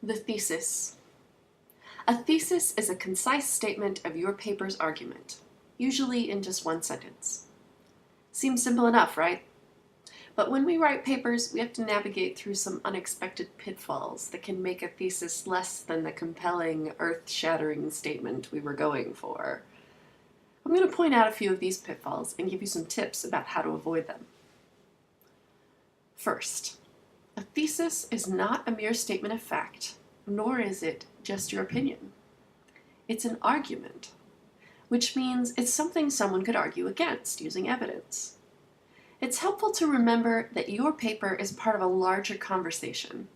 The thesis. A thesis is a concise statement of your paper's argument, usually in just one sentence. Seems simple enough, right? But when we write papers, we have to navigate through some unexpected pitfalls that can make a thesis less than the compelling, earth-shattering statement we were going for. I'm going to point out a few of these pitfalls and give you some tips about how to avoid them. First, a thesis is not a mere statement of fact, nor is it just your opinion. It's an argument, which means it's something someone could argue against using evidence. It's helpful to remember that your paper is part of a larger conversation.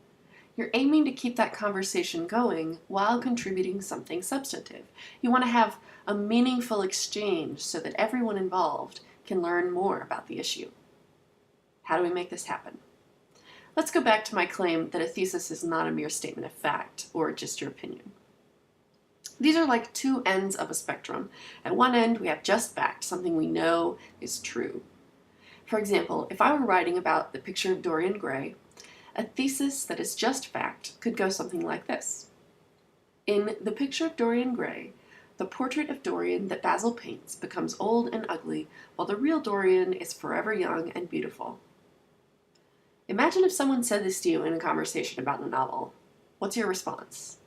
You're aiming to keep that conversation going while contributing something substantive. You want to have a meaningful exchange so that everyone involved can learn more about the issue. How do we make this happen? Let's go back to my claim that a thesis is not a mere statement of fact or just your opinion. These are like two ends of a spectrum. At one end, we have just fact, something we know is true. For example, if I were writing about the picture of Dorian Gray, a thesis that is just fact could go something like this. In the picture of Dorian Gray, the portrait of Dorian that Basil paints becomes old and ugly, while the real Dorian is forever young and beautiful. Imagine if someone said this to you in a conversation about a novel. What's your response?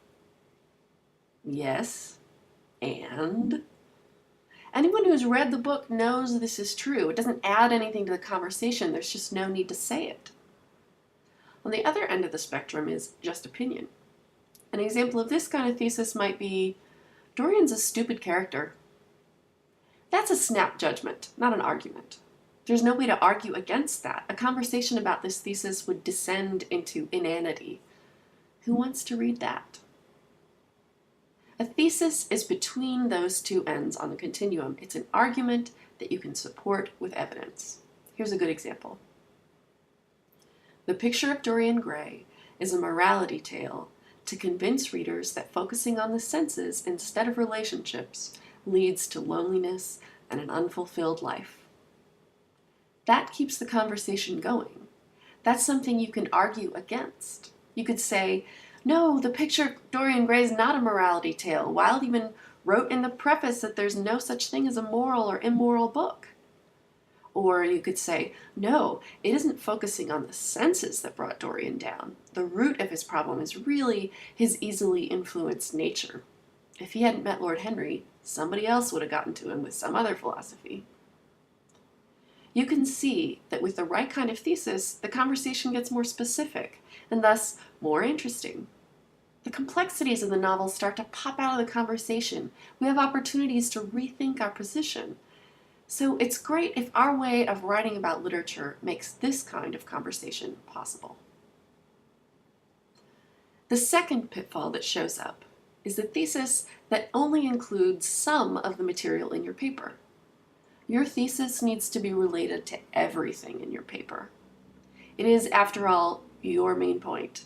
Yes, and? Anyone who's read the book knows this is true. It doesn't add anything to the conversation. There's just no need to say it. On the other end of the spectrum is just opinion. An example of this kind of thesis might be, Dorian's a stupid character. That's a snap judgment, not an argument. There's no way to argue against that. A conversation about this thesis would descend into inanity. Who wants to read that? A thesis is between those two ends on the continuum. It's an argument that you can support with evidence. Here's a good example. The picture of Dorian Gray is a morality tale to convince readers that focusing on the senses instead of relationships leads to loneliness and an unfulfilled life. That keeps the conversation going. That's something you can argue against. You could say, no, the picture of Dorian Gray is not a morality tale. Wilde even wrote in the preface that there's no such thing as a moral or immoral book. Or you could say, no, it isn't focusing on the senses that brought Dorian down. The root of his problem is really his easily influenced nature. If he hadn't met Lord Henry, somebody else would have gotten to him with some other philosophy. You can see that with the right kind of thesis, the conversation gets more specific and thus more interesting. The complexities of the novel start to pop out of the conversation. We have opportunities to rethink our position. So it's great if our way of writing about literature makes this kind of conversation possible. The second pitfall that shows up is the thesis that only includes some of the material in your paper. Your thesis needs to be related to everything in your paper. It is, after all, your main point.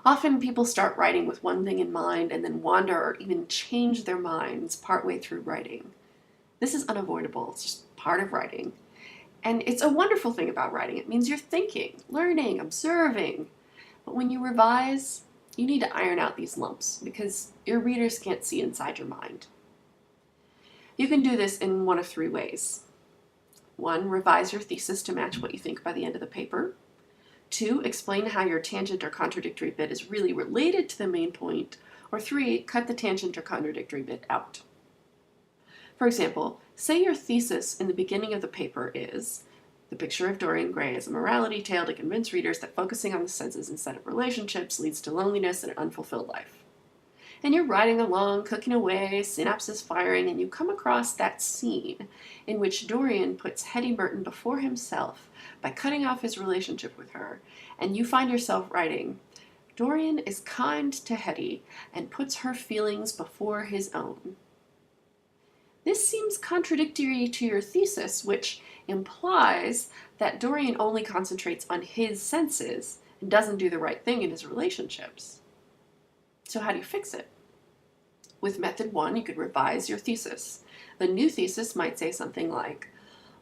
Often people start writing with one thing in mind and then wander or even change their minds partway through writing. This is unavoidable. It's just part of writing. And it's a wonderful thing about writing. It means you're thinking, learning, observing. But when you revise, you need to iron out these lumps because your readers can't see inside your mind. You can do this in one of three ways. 1, revise your thesis to match what you think by the end of the paper. 2, explain how your tangent or contradictory bit is really related to the main point. Or 3, cut the tangent or contradictory bit out. For example, say your thesis in the beginning of the paper is, the picture of Dorian Gray is a morality tale to convince readers that focusing on the senses instead of relationships leads to loneliness and an unfulfilled life. And you're riding along, cooking away, synapses firing, and you come across that scene in which Dorian puts Hetty Merton before himself by cutting off his relationship with her, and you find yourself writing, Dorian is kind to Hetty and puts her feelings before his own. This seems contradictory to your thesis, which implies that Dorian only concentrates on his senses and doesn't do the right thing in his relationships. So how do you fix it? With method 1, you could revise your thesis. The new thesis might say something like,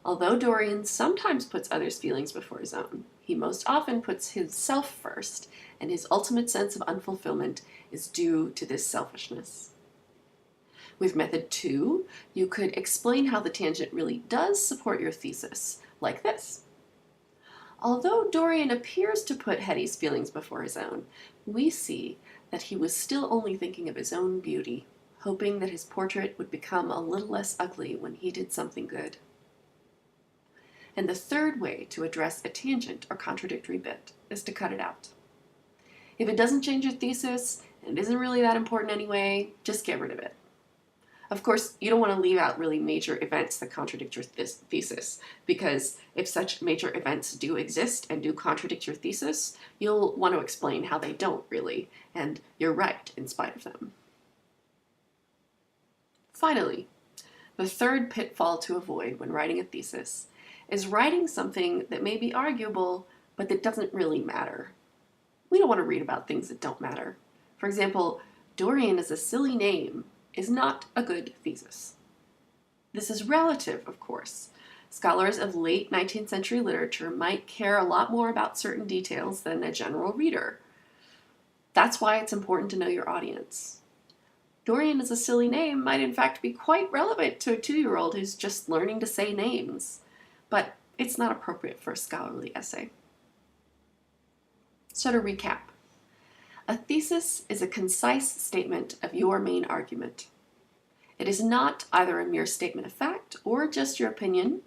although Dorian sometimes puts others' feelings before his own, He most often puts himself first, and his ultimate sense of unfulfillment is due to this selfishness. With method 2, you could explain how the tangent really does support your thesis, like this. Although Dorian appears to put Hetty's feelings before his own, we see that he was still only thinking of his own beauty, hoping that his portrait would become a little less ugly when he did something good. And the third way to address a tangent or contradictory bit is to cut it out. If it doesn't change your thesis, and it isn't really that important anyway, just get rid of it. Of course, you don't want to leave out really major events that contradict your thesis, because if such major events do exist and do contradict your thesis, you'll want to explain how they don't really, and you're right in spite of them. Finally, the third pitfall to avoid when writing a thesis is writing something that may be arguable, but that doesn't really matter. We don't want to read about things that don't matter. For example, Dorian is a silly name is not a good thesis. This is relative, of course. Scholars of late 19th century literature might care a lot more about certain details than a general reader. That's why it's important to know your audience. Dorian is a silly name might in fact be quite relevant to a 2-year-old who's just learning to say names, but it's not appropriate for a scholarly essay. So to recap, a thesis is a concise statement of your main argument. It is not either a mere statement of fact or just your opinion,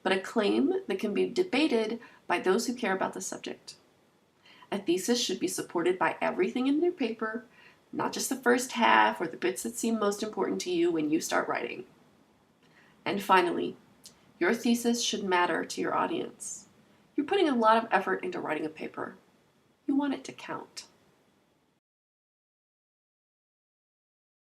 but a claim that can be debated by those who care about the subject. A thesis should be supported by everything in your paper, not just the first half or the bits that seem most important to you when you start writing. And finally, your thesis should matter to your audience. You're putting a lot of effort into writing a paper. You want it to count.